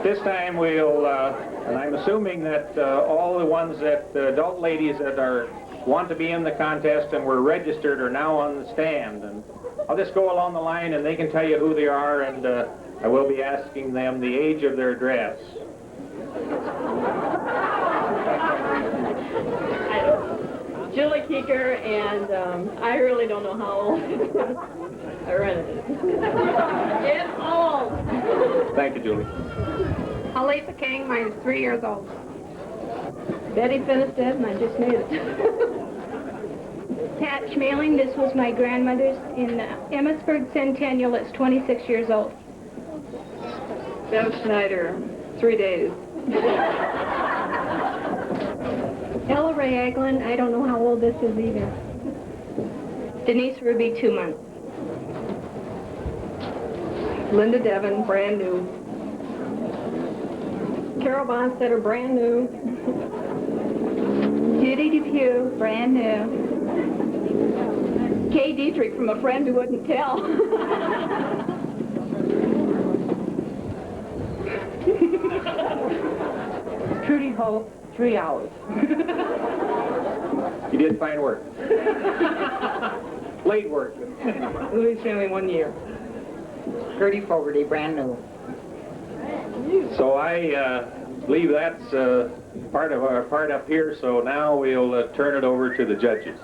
this time we'll, and I'm assuming that all the ones that, adult ladies that want to be in the contest and were registered are now on the stand. And I'll just go along the line and they can tell you who they are, and I will be asking them the age of their dress. Julie Keeker, and I really don't know how old. I rented it. It's old. Thank you, Julie. Aletha King, mine's 3 years old. Betty Finistad, and I just made it. Pat Schmeling, this was my grandmother's in Emmitsburg Centennial. It's 26 years old. Bev Schneider, 3 days. Ella Ray Eglin, I don't know how old this is either. Denise Ruby, 2 months. Linda Devon, brand new. Carol Bonstetter, brand new. Judy Depew, brand new. Kay Dietrich, from a friend who wouldn't tell. Trudy Holt, 3 hours. You did fine work. Late work. Louis Finley, 1 year. Gertie Fogarty, brand new. So I believe that's part of our part up here, so now we'll turn it over to the judges.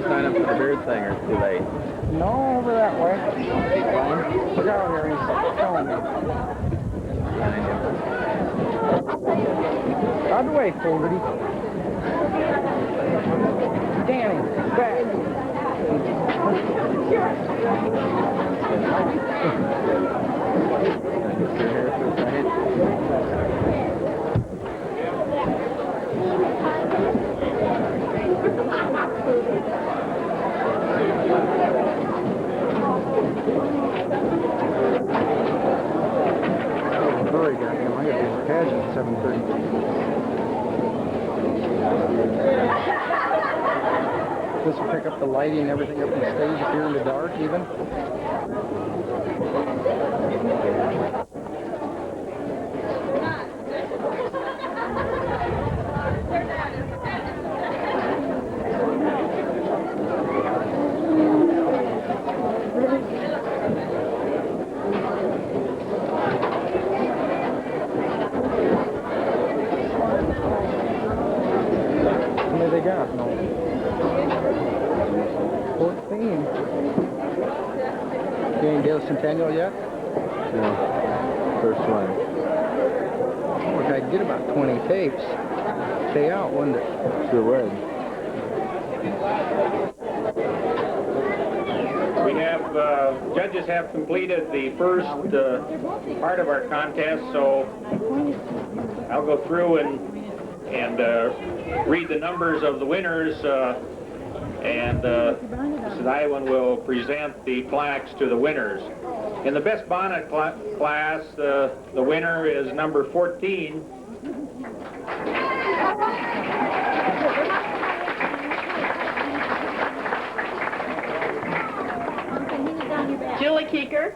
Sign up for the beard thing, or too late? No, over that way. Look out here, he's showing me. Out of the way, Fogarty. Danny, back. Sorry, goddamn, I gotta be in the pageant at 7:30. This will pick up the lighting and everything up on the stage if you're in the dark, even. They got no 14. You ain't get a Centennial yet? No. First one. Look, I'd get about 20 tapes. Stay out, wouldn't it? Sure would. We have, judges have completed the first part of our contest, so I'll go through and read the numbers of the winners, and Mrs. Iwan will present the plaques to the winners. In the best bonnet class, the winner is number 14. Julie Keeker.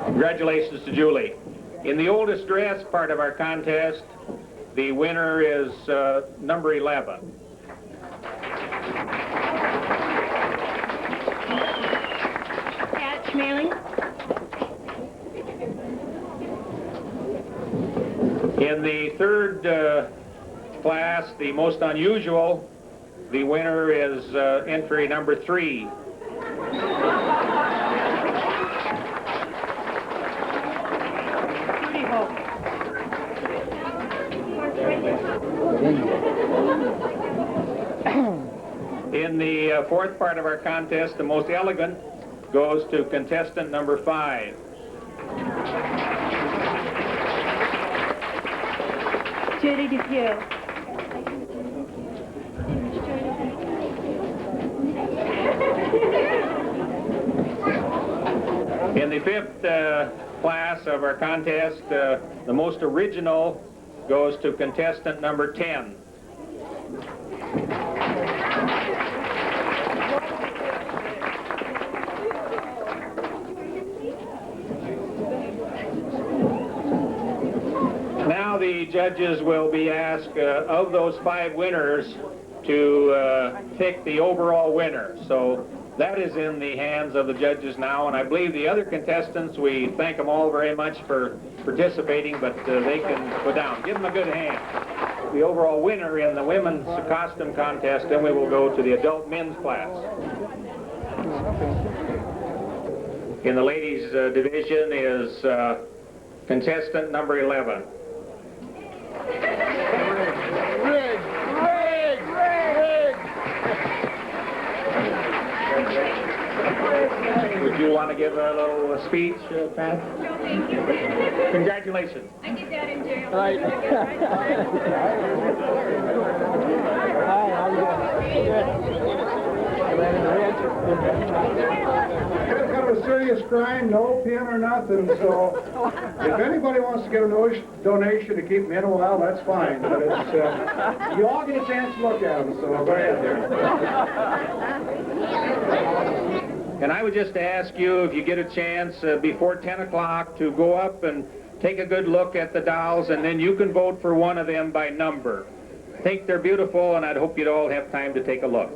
Congratulations to Julie. In the oldest dress part of our contest, the winner is number 11. Pat Schmeling. In the third class, the most unusual, the winner is entry number 3. In the fourth part of our contest, the most elegant goes to contestant number 5. Judy Depew. In the fifth class of our contest, the most original goes to contestant number 10. Now the judges will be asked, of those 5 winners, to pick the overall winner. So that is in the hands of the judges now, and I believe the other contestants, we thank them all very much for participating, but they can go down. Give them a good hand. The overall winner in the women's costume contest, then we will go to the adult men's class. In the ladies' division is contestant number 11. Would you want to give a little speech, Pat? No, thank you. Congratulations. I did that in jail. Right. Hi, how you It's kind of a serious crime, no pin or nothing, so if anybody wants to get a donation to keep me in a while, that's fine, but it's, you all get a chance to look at them, so go ahead there. And I would just ask you, if you get a chance before 10 o'clock, to go up and take a good look at the dolls, and then you can vote for one of them by number. I think they're beautiful, and I'd hope you'd all have time to take a look.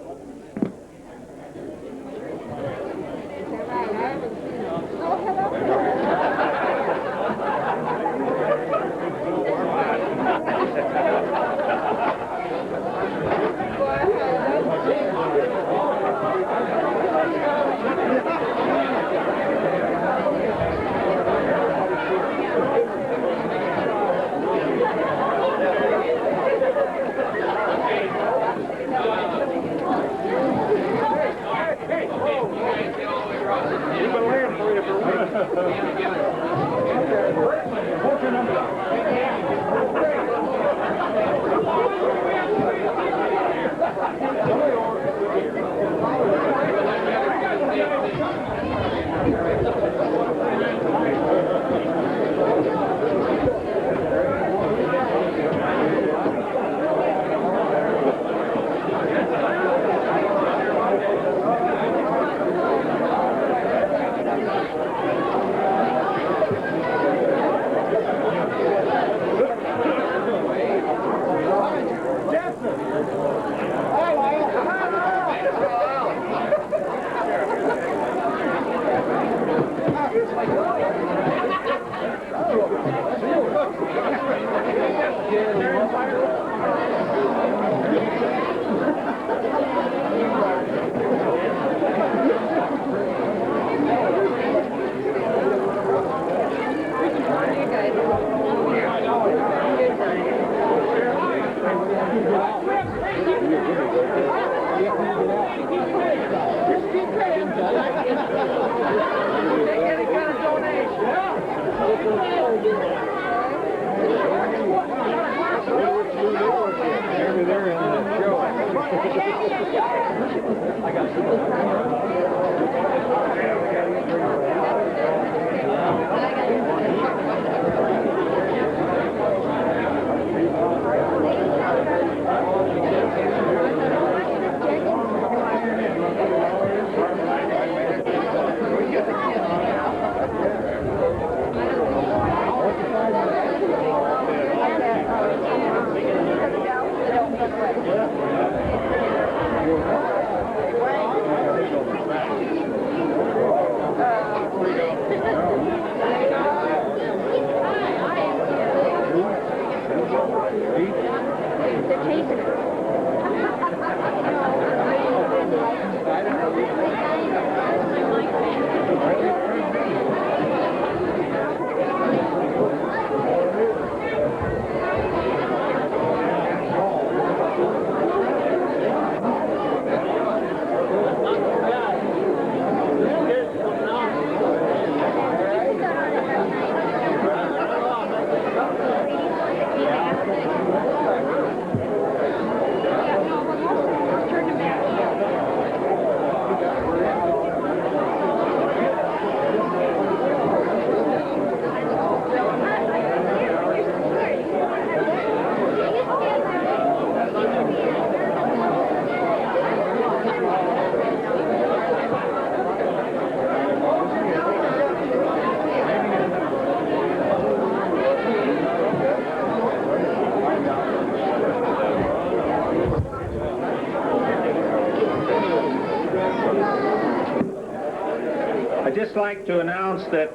just like to announce that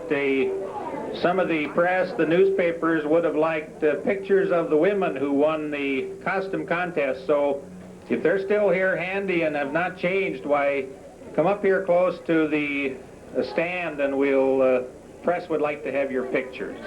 some of the press, the newspapers, would have liked pictures of the women who won the costume contest. So if they're still here handy and have not changed, why, come up here close to the stand and we'll, press would like to have your pictures.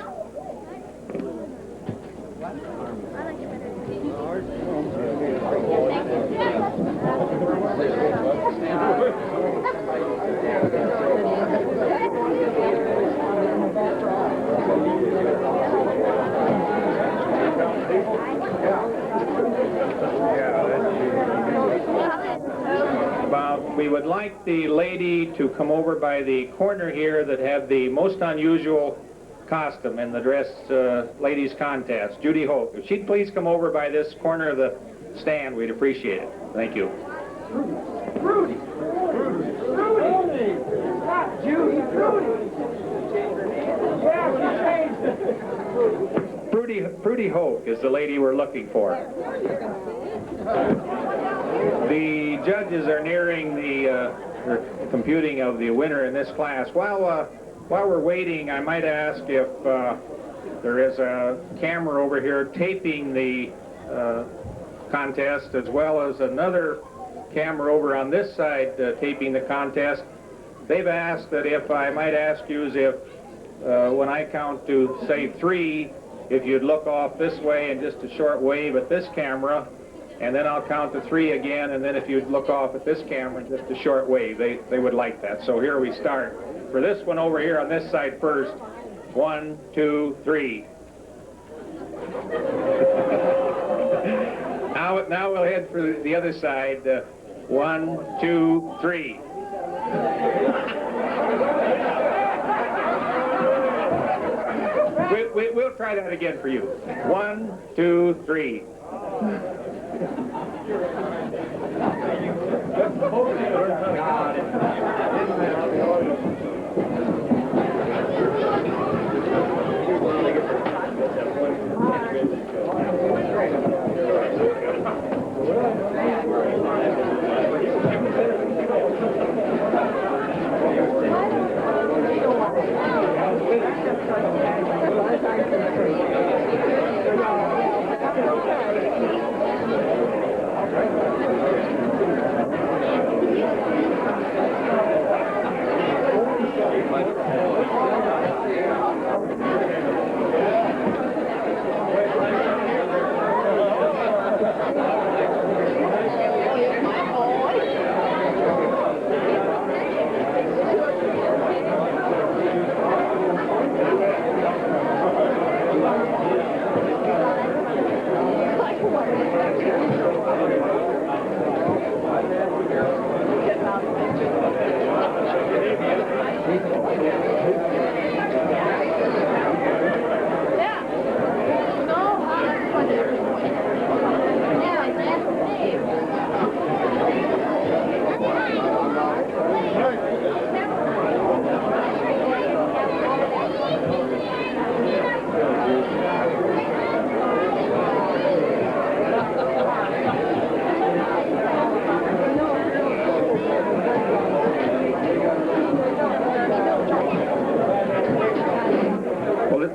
We would like the lady to come over by the corner here that had the most unusual costume in the dress ladies contest, Judy Hope. If she'd please come over by this corner of the stand, we'd appreciate it. Thank you. Rudy! Not Judy, Rudy! Yeah, she changed it. Prudy Hoke is the lady we're looking for. The judges are nearing the computing of the winner in this class. While we're waiting, I might ask if there is a camera over here taping the contest, as well as another camera over on this side taping the contest. They've asked that if I might ask you is if when I count to, say, 3, if you'd look off this way and just a short wave at this camera, and then I'll count to 3 again, and then if you'd look off at this camera, just a short wave. They would like that. So here we start. For this one over here on this side first, 1, 2, 3. Now we'll head for the other side. 1, 2, 3. We'll try that again for you. 1, 2, 3.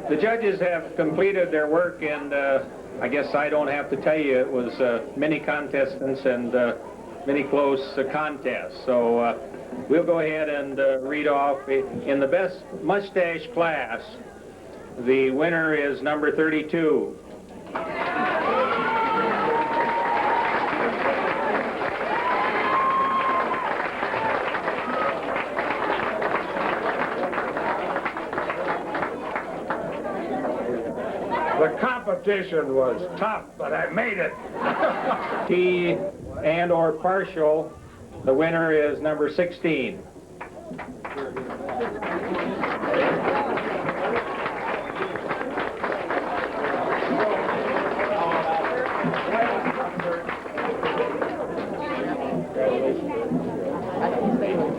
The judges have completed their work, and I guess I don't have to tell you it was many contestants and many close contests. So we'll go ahead and read off. In the best mustache class, the winner is number 32. The competition was tough, but I made it. T and or partial, the winner is number 16.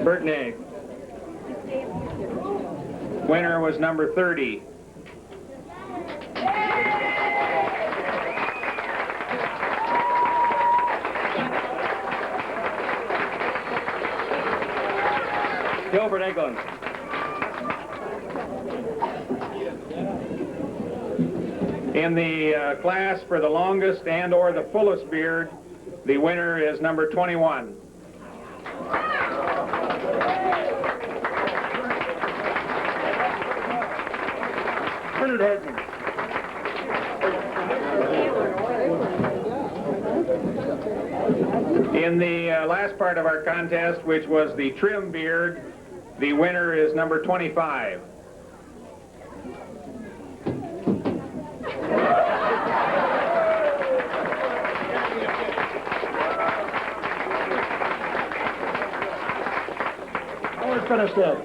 Burtney. Winner was number 30. Gilbert Eglin. In the class for the longest and or the fullest beard, the winner is number 21. In the last part of our contest, which was the trim beard, the winner is number 25. We're finished up.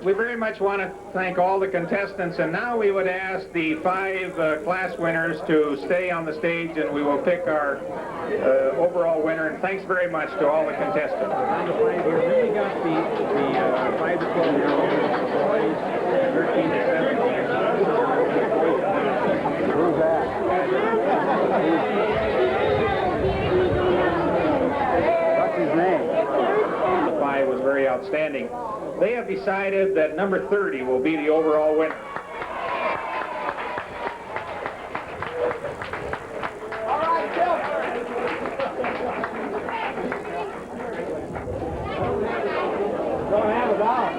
We very much want to thank all the contestants, and now we would ask the 5 class winners to stay on the stage, and we will pick our overall winner. And thanks very much to all the contestants. Then we got the 5 to 12-year-olds, boys, 13 to 17. Who's that? What's his name? The 5 was very outstanding. They have decided that number 30 will be the overall winner. Don't have it out.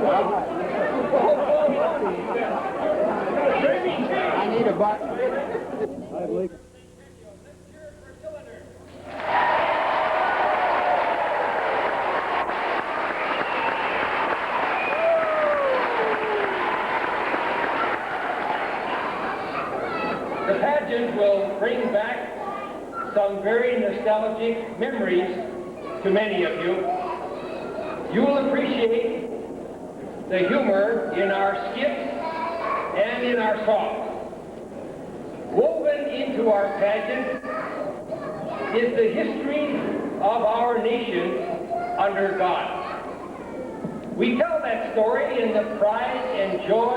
I need a button. The pageant will bring back some very nostalgic memories to many of you. You will appreciate the humor in our skits and in our songs. Woven into our pageant is the history of our nation under God. We tell that story in the pride and joy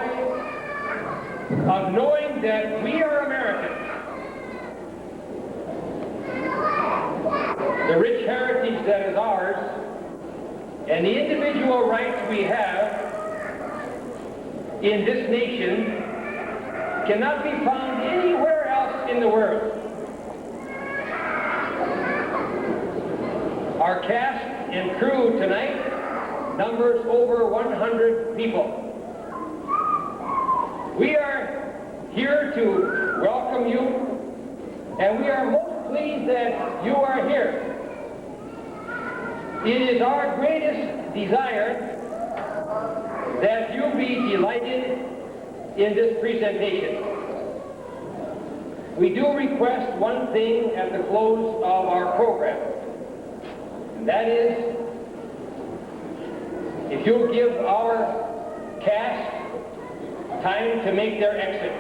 of knowing that we are Americans. The rich heritage that is ours and the individual rights we have in this nation cannot be found anywhere else in the world. Our cast and crew tonight numbers over 100 people. We are here to welcome you, and we are most pleased that you are here. It is our greatest desire that you be delighted in this presentation. We do request one thing at the close of our program, and that is if you'll give our cast time to make their exit.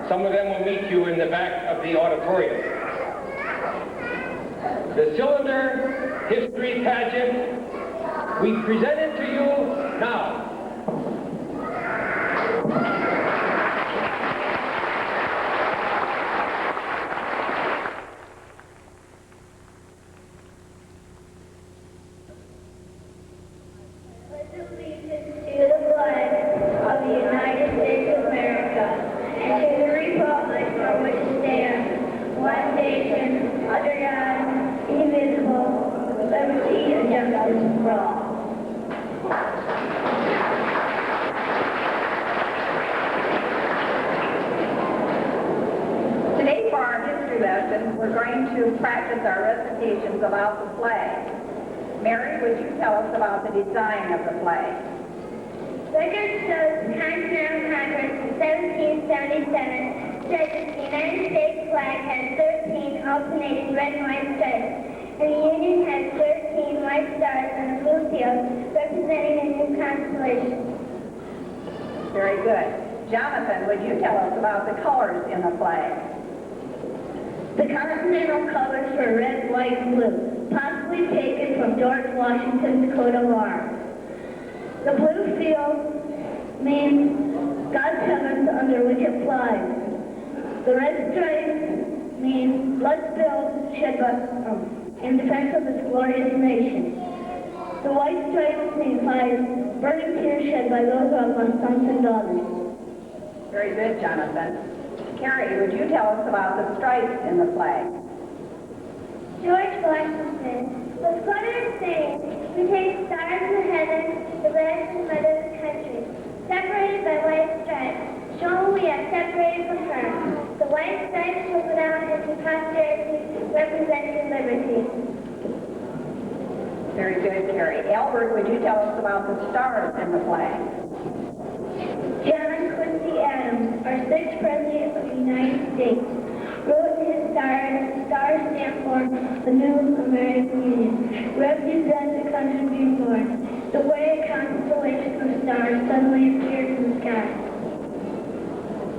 Some of them will meet you in the back of the auditorium. The cylinder history pageant, we present it to you now. Today for our history lesson, we're going to practice our recitations about the flag. Mary, would you tell us about the design of the flag? Record shows the Continental Congress in 1777 said that the United States flag has 13 alternating red and white stripes, and the Union has 13 white stars on a blue field representing a new constellation. Very good. Jonathan, would you tell us about the colors in the flag? The continental colors were red, white, and blue, possibly taken from George Washington's coat of arms. The blue field means God's heavens under which it flies. The red stripes mean blood spilled shed in defense of this glorious nation. The white stripes mean fire burning tears shed by those of our sons and daughters. Very good, Jonathan. Carrie, would you tell us about the stripes in the flag? George Washington was quoted as saying, "We take stars in the heavens, the red and red of the country, separated by white stripes, showing we are separated from her. The white stripes will go down into posterity, representing liberty." Very good, Carrie. Albert, would you tell us about the stars in the flag? John Quincy Adams, our sixth president of the United States, wrote his star stand for the new American Union, represents the country being born. The way a constellation of stars suddenly appeared in the sky.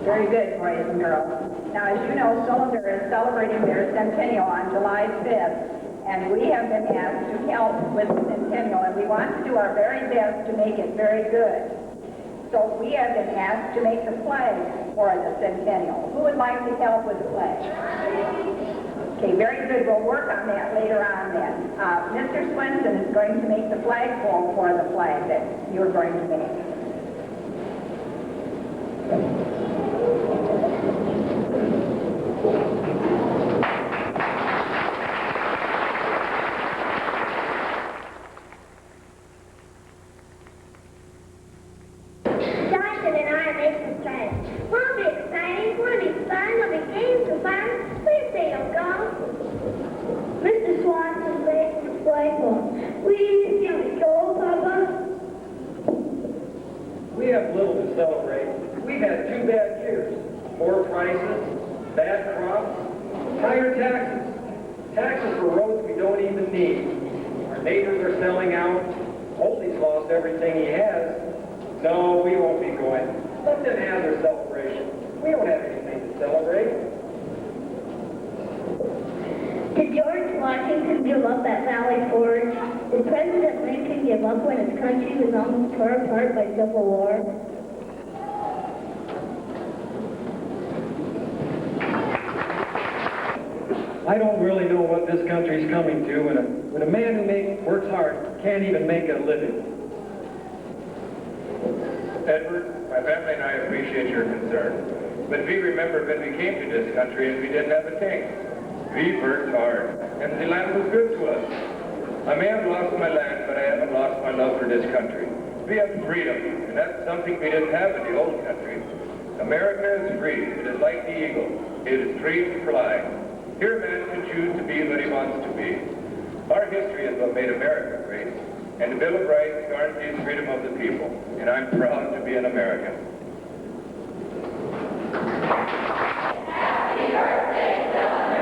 Very good, boys and girls. Now, as you know, Cylinder is celebrating their centennial on July 5th, and we have been asked to help with the centennial, and we want to do our very best to make it very good. So we have been asked to make the flag for the centennial. Who would like to help with the flag? Okay, very good. We'll work on that later on then. Mr. Swenson is going to make the flagpole for the flag that you're going to make. Jonathan and I are making the stripes. Won't be exciting, won't be fun, there'll be games and fun. Please say you'll go. Mr. Swanson laid the flagpole. Please, can we go, Papa? We have little to celebrate. We've had 2 bad years. Poor prices, bad crops, higher taxes. Taxes for roads we don't even need. Our neighbors are selling out. Holdie's lost everything he has. No, we won't be going. Let them have their celebration. We don't have anything to celebrate. Did George Washington give up at Valley Forge? Did President Lincoln give up when his country was almost torn apart by civil war? I don't really know what this country's coming to when a man who works hard can't even make a living. Edward, my family and I appreciate your concern. But we remember when we came to this country and we didn't have a king. We worked hard, and the land was good to us. I may have lost my land, but I haven't lost my love for this country. We have freedom, and that's something we didn't have in the old country. America is free. It is like the eagle. It is free to fly. Here man can choose to be what he wants to be. Our history is what made America great. And the Bill of Rights guarantees freedom of the people. And I'm proud to be an American. Happy birthday, Cylinder!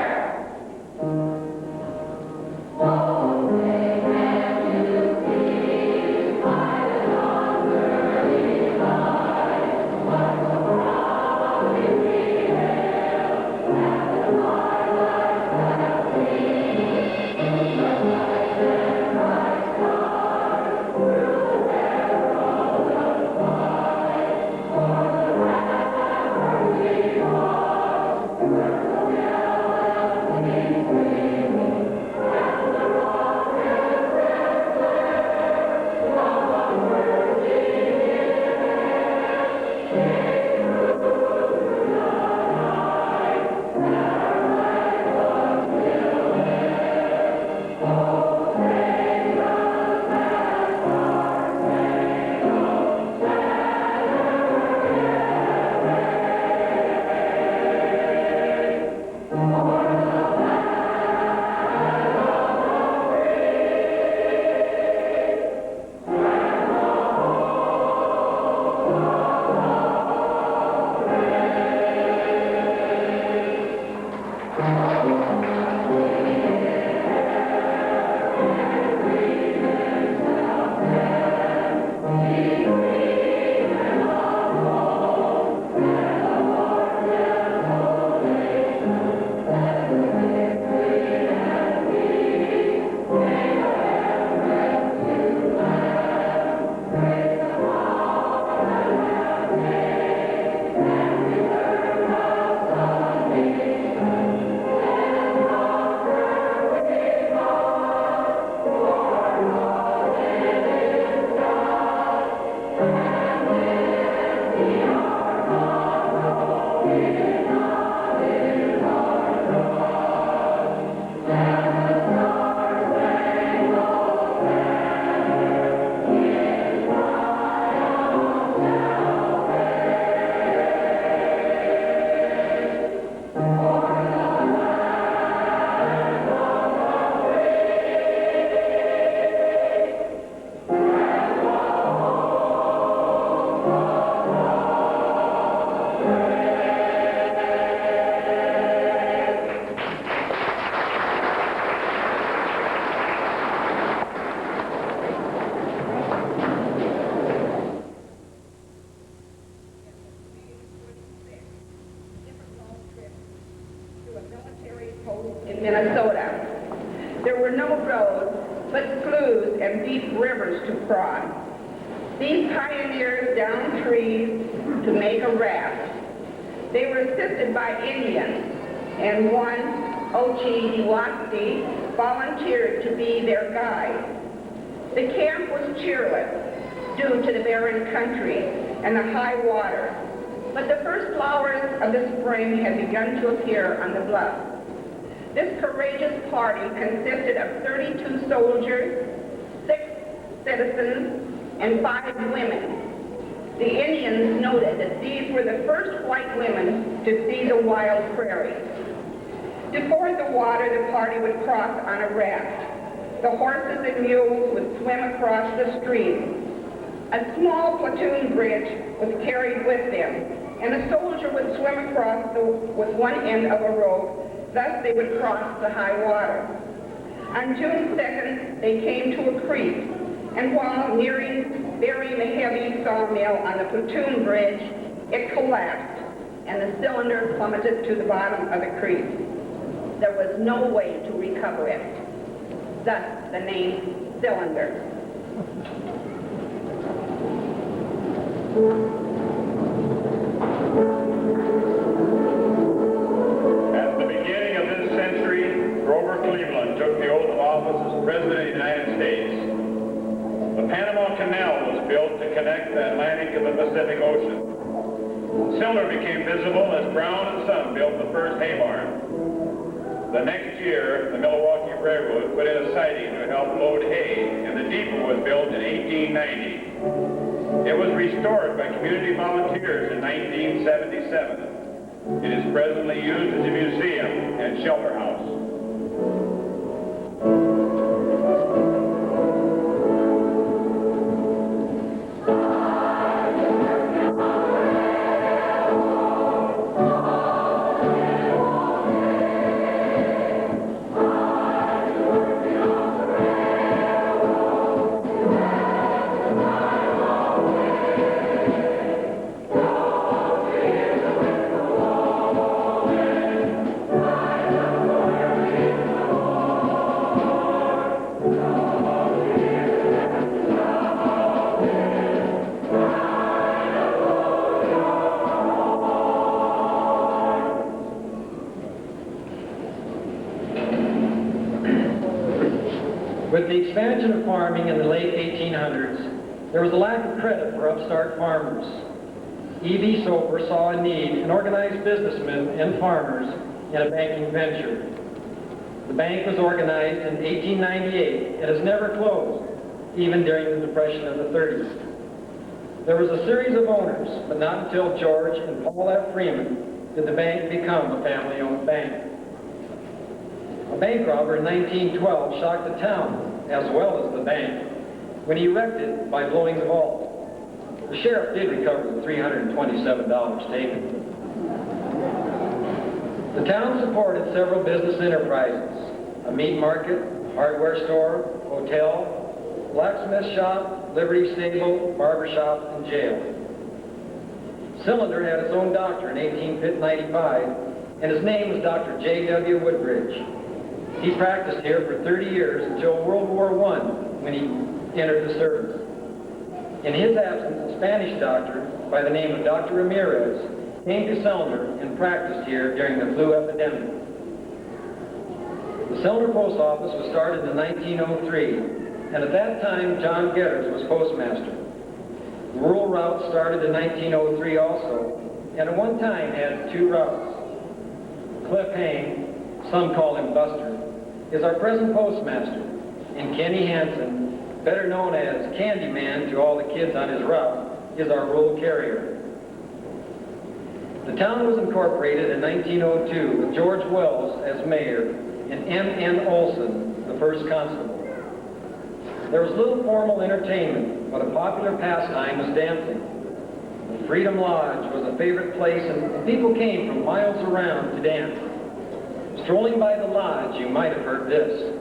Minnesota. There were no roads, but sloughs and deep rivers to cross. These pioneers downed trees to make a raft. They were assisted by Indians, and one, Ochi volunteered to be their guide. The camp was cheerless due to the barren country and the high water, but the first flowers of the spring had begun to appear on the bluff. This courageous party consisted of 32 soldiers, 6 citizens, and 5 women. The Indians noted that these were the first white women to see the wild prairie. To ford the water, the party would cross on a raft. The horses and mules would swim across the stream. A small platoon bridge was carried with them, and a soldier would swim across with one end of a rope. Thus they would cross the high water. On June 2nd, they came to a creek, and while burying the heavy sawmill on the platoon bridge, it collapsed, and the cylinder plummeted to the bottom of the creek. There was no way to recover it. Thus the name cylinder. At the beginning of this century, Grover Cleveland took the oath of office as President of the United States. The Panama Canal was built to connect the Atlantic and the Pacific Ocean. Cylinder became visible as Brown and Son built the first hay barn. The next year, the Milwaukee Railroad put in a siding to help load hay, and the depot was built in 1890. It was restored by community volunteers in 1977. It is presently used as a museum and shelter house. With the expansion of farming in the late 1800s, there was a lack of credit for upstart farmers. E.B. Soper saw a need in organized businessmen and farmers in a banking venture. The bank was organized in 1898 and has never closed, even during the Depression of the 30s. There was a series of owners, but not until George and Paul F. Freeman did the bank become a family-owned bank. A bank robber in 1912 shocked the town, as well as the bank, when he wrecked it by blowing the vault. The sheriff did recover the $327 taken. The town supported several business enterprises: a meat market, hardware store, hotel, blacksmith shop, livery stable, barber shop, and jail. Cylinder had its own doctor in 1895, and his name was Dr. J.W. Woodbridge. He practiced here for 30 years until World War I, when he entered the service. In his absence, a Spanish doctor by the name of Dr. Ramirez came to Cylinder and practiced here during the flu epidemic. The Cylinder Post Office was started in 1903, and at that time, John Getters was postmaster. The rural route started in 1903 also, and at one time had 2 routes. Cliff Hain, some call him Buster, is our present postmaster, and Kenny Hansen, better known as Candyman to all the kids on his route, is our rural carrier. The town was incorporated in 1902 with George Wells as mayor and M.N. Olson, the first constable. There was little formal entertainment, but a popular pastime was dancing. The Freedom Lodge was a favorite place, and people came from miles around to dance. Strolling by the lodge, you might have heard this.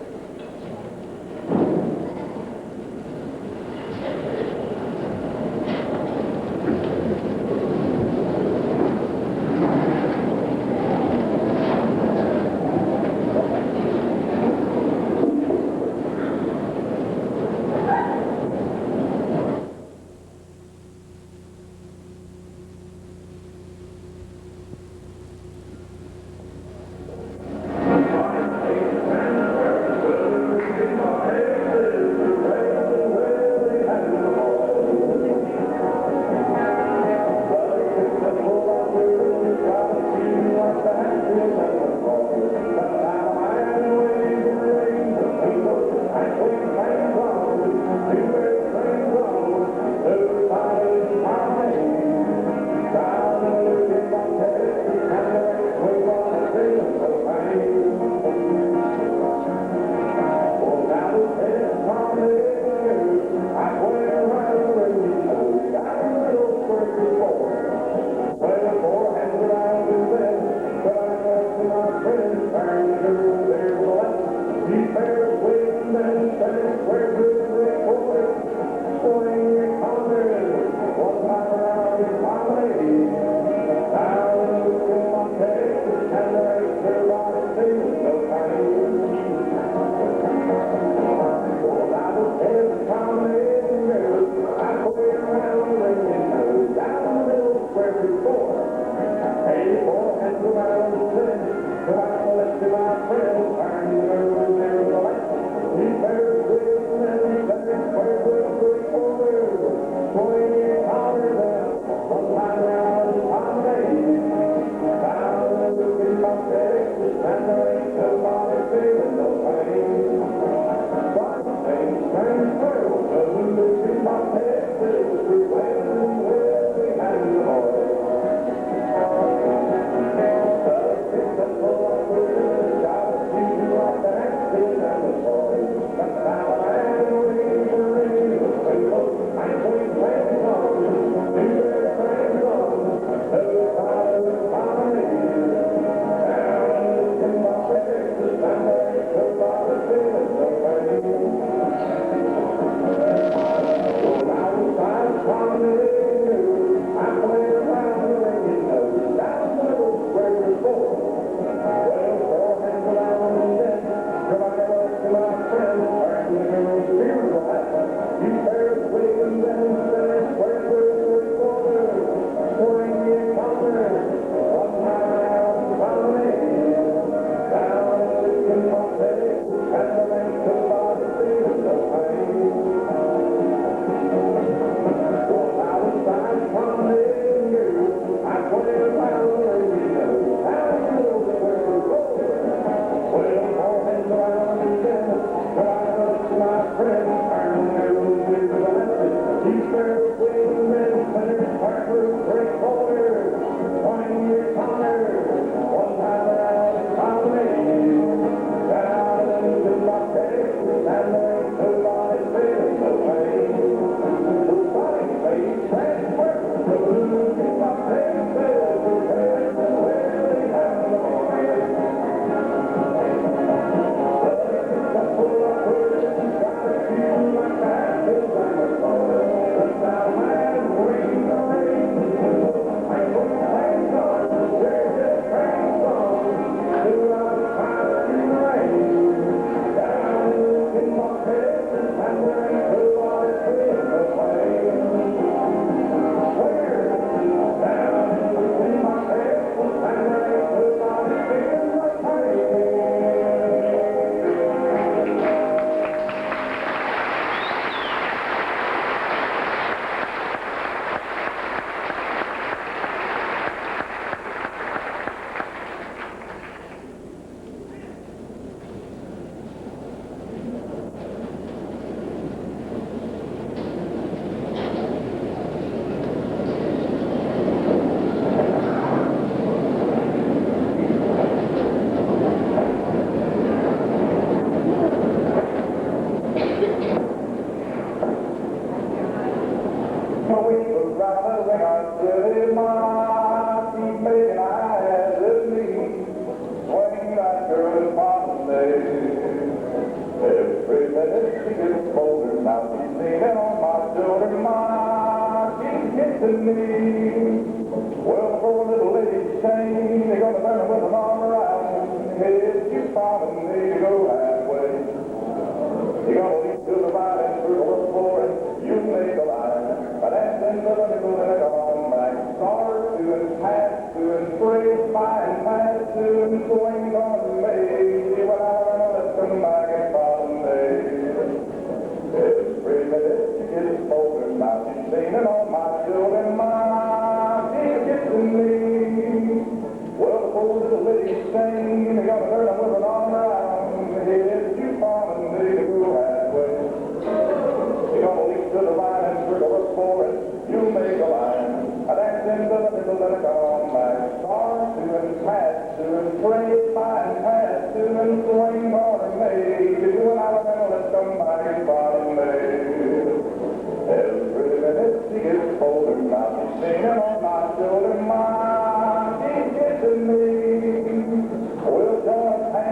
We'll join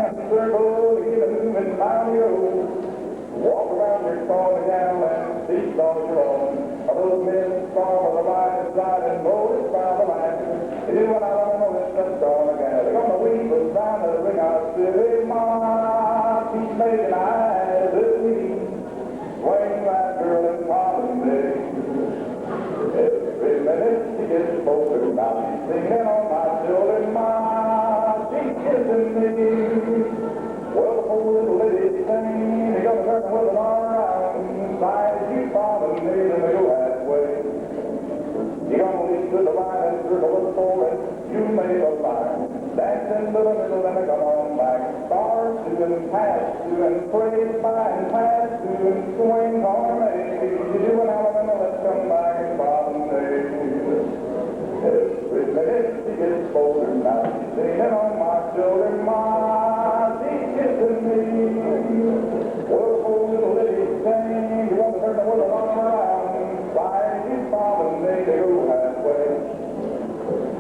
Well, the poor little lady sang, they got a turn with an arm around, side you follow me, and they go halfway. You gonna lead to the right and through the look for it, you make a line. Dance into the middle and come on back. Start to and pass to and praise by and pass to and swing harmony. You do an element, let's come back and bottom day. Every minute she gets older now, she's singing on my shoulder, ma, she's kissing me. Well, the poor little lady sang, you want to turn the world around, slide you following me, they go halfway.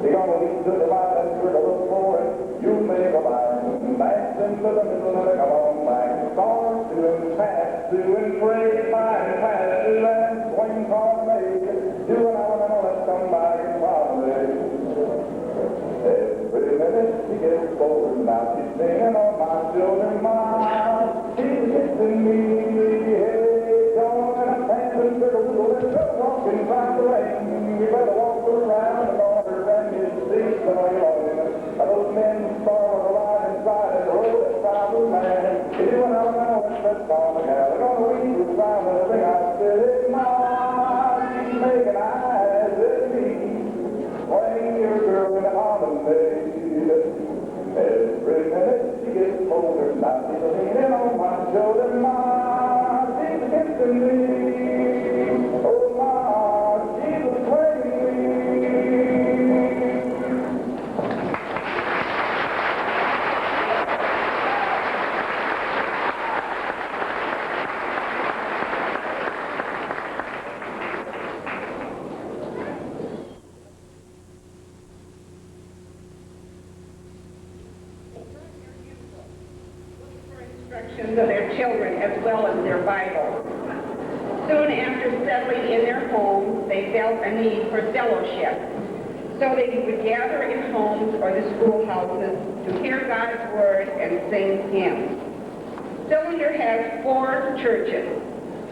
You're gonna lead to the right and through the look for it, you make a line, dance into the middle and come on back. Start to and pass to and pray by and pass to and swing harmony. Do an element, let's come back and follow it. Every minute she gets older now, she's singing on my shoulder, ma, she's kissing me. Hey, John, and I'm dancing to the little girl walking by the lane. You better walk around the corner and you see some of your own. Those men starve a lot inside and roll that travel man. You do an element, let's call the gal. They're gonna read the sound of the thing I said, ma, she's making eyes at me. Playing your girl in the holiday. Every minute she gets older, now she's leaning on my shoulder, ma, she's kissing me. Oh, ma, she's playing me. Instructions of their children as well as their Bible. Soon after settling in their homes, they felt a need for fellowship. So they would gather in homes or the schoolhouses to hear God's word and sing hymns. Cylinder has 4 churches: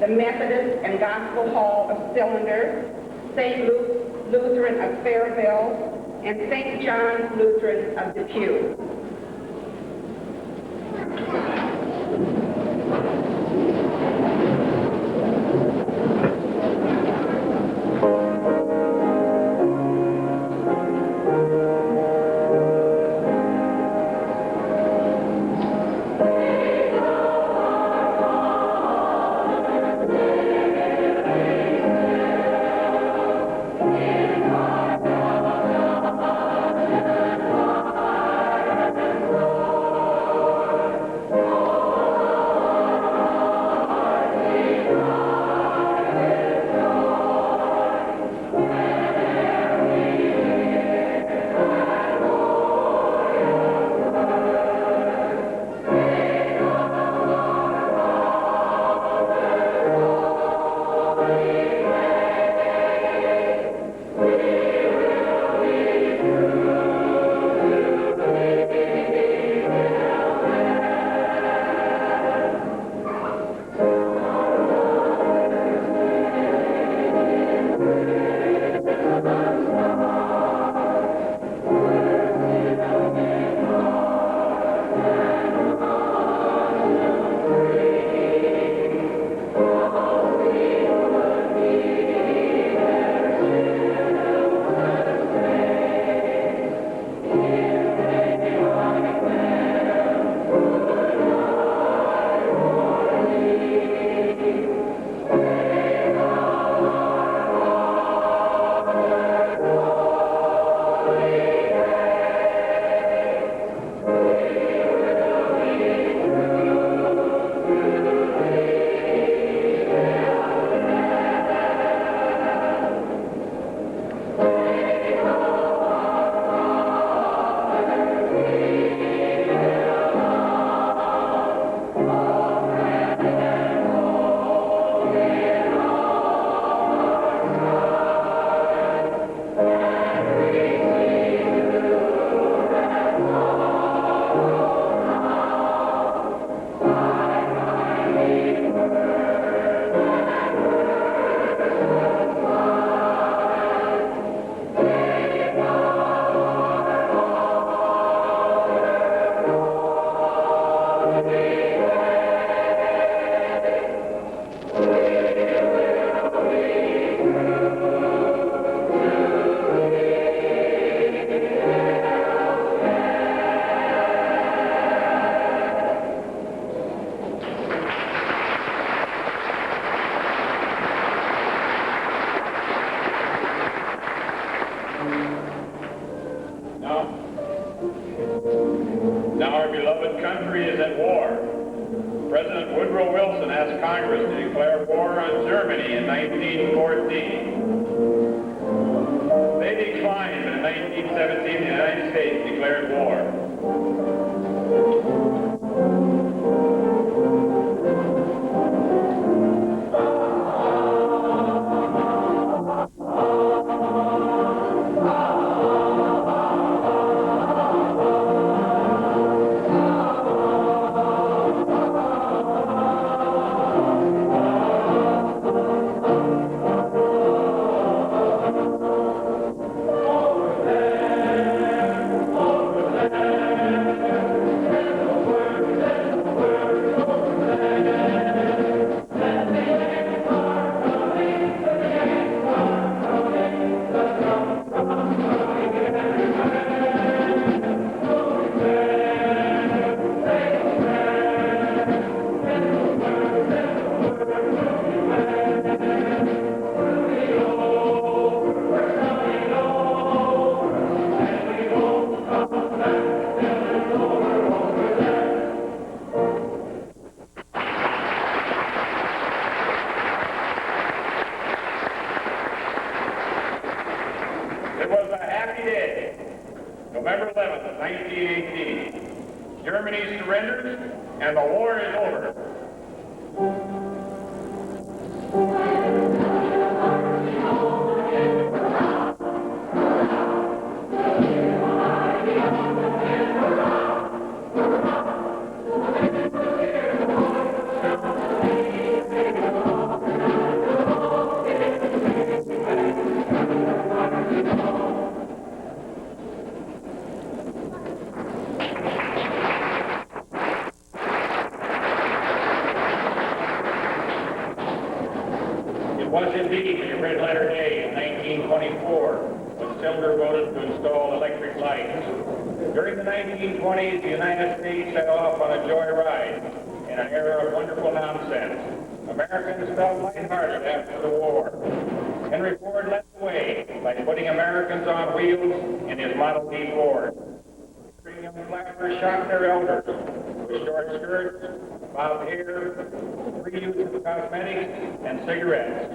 the Methodist and Gospel Hall of Cylinder, St. Luke's Lutheran of Fairville, and St. John's Lutheran of Depew. country is at war. President Woodrow Wilson asked Congress to declare war on Germany in 1914. They declined, but in 1917 the United States declared war. It was a happy day, November 11th of 1918. Germany surrendered and the war is over. It was indeed a red letter day in 1924 when Silver voted to install electric lights. During the 1920s, the United States set off on a joyride in an era of wonderful nonsense. Americans felt lighthearted after the war. Henry Ford led the way by putting Americans on wheels in his Model T Ford. Three young flappers shocked their elders with short skirts, bobbed hair, free use of cosmetics, and cigarettes.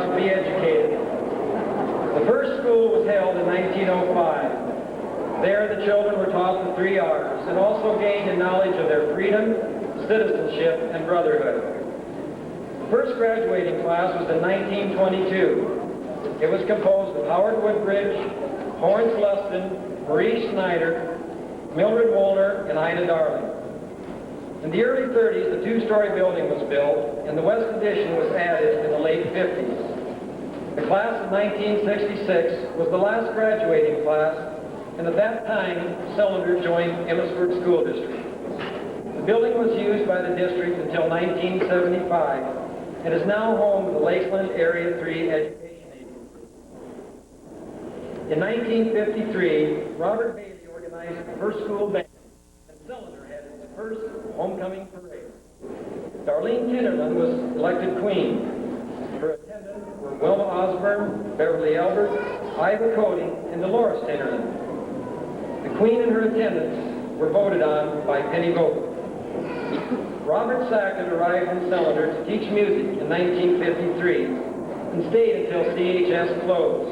to be educated. The first school was held in 1905. There the children were taught the 3 R's and also gained a knowledge of their freedom, citizenship, and brotherhood. The first graduating class was in 1922. It was composed of Howard Woodbridge, Horns Luston, Marie Snyder, Mildred Woolner, and Ina Darling. In the early 30s, the 2-story building was built, and the west addition was added in the late 50s. The class of 1966 was the last graduating class, and at that time, Cylinder joined Emmitsburg School District. The building was used by the district until 1975, and is now home to the Lakeland Area 3 Education Agency. In 1953, Robert Bailey organized the first school band, and Cylinder had its first homecoming parade. Darlene Tinnerman was elected queen. Her attendants were Wilma Osborne, Beverly Albert, Ida Cody, and Dolores Tinnerman. The queen and her attendants were voted on by Penny Vogel. Robert Sackett arrived in Cylinder to teach music in 1953 and stayed until CHS closed.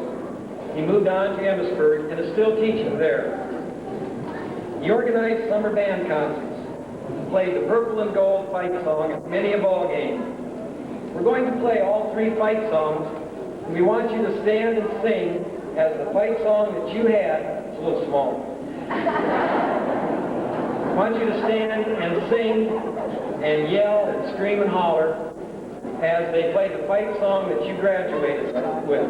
He moved on to Emmitsburg and is still teaching there. He organized summer band concerts and played the Purple and Gold fight song at many a ball game. We're going to play all 3 fight songs, and we want you to stand and sing as the fight song that you had. It's a little small. I want you to stand and sing and yell and scream and holler as they play the fight song that you graduated with.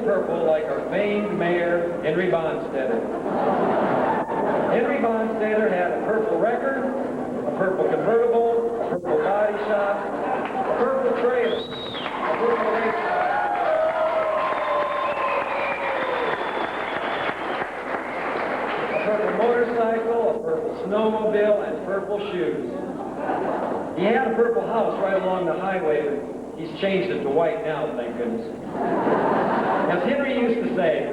purple like our famed mayor, Henry Bonstetter. Henry Bonstetter had a purple record, a purple convertible, a purple body shop, a purple trailer, a purple race car. A purple motorcycle, a purple snowmobile, and purple shoes. He had a purple house right along the highway, but he's changed it to white now, thank goodness. As Henry used to say,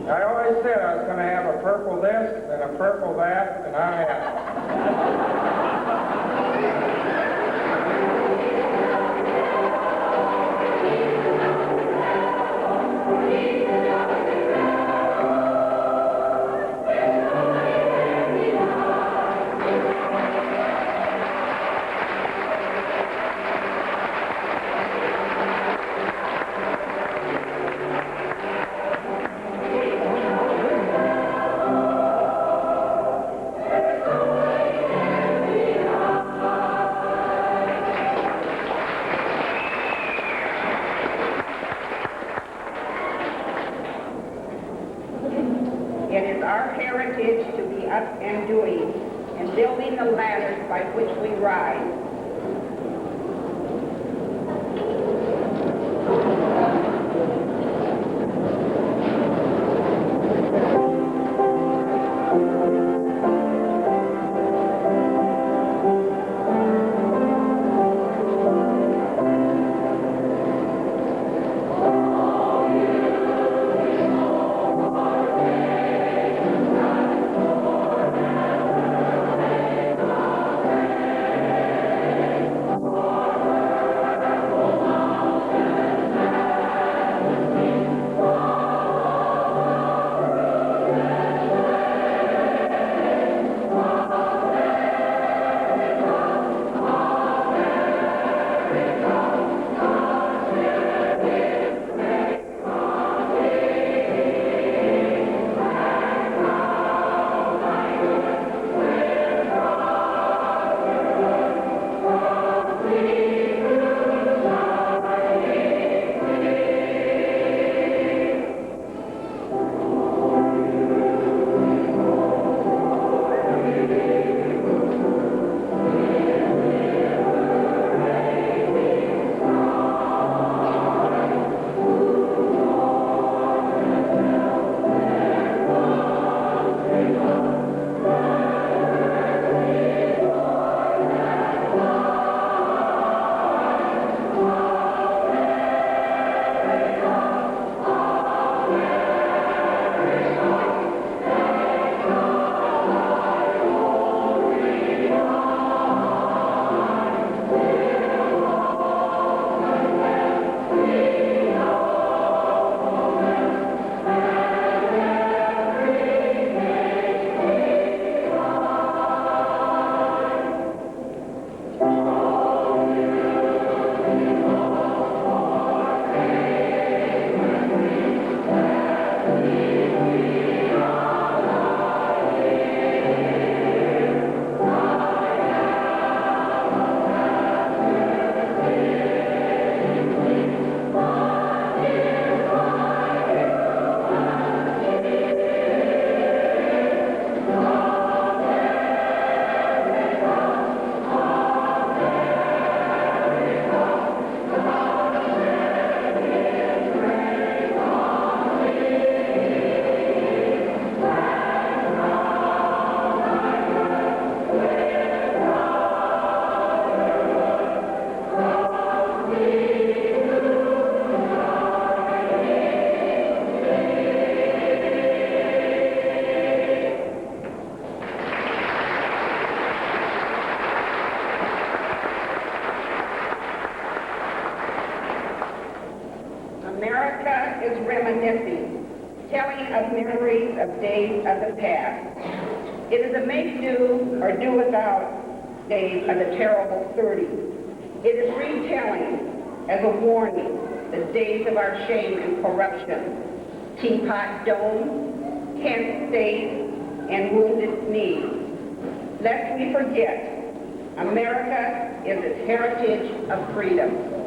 I always said I was going to have a purple this and a purple that, and I have. It is our heritage to be up and doing and building the ladders by which we rise. America is reminiscing, telling of memories of days of the past. It is a make do or do without days of the terrible 30s. It is retelling as a warning the days of our shame and corruption, Teapot Dome, Kent State, and Wounded Knee. Lest we forget, America is its heritage of freedom.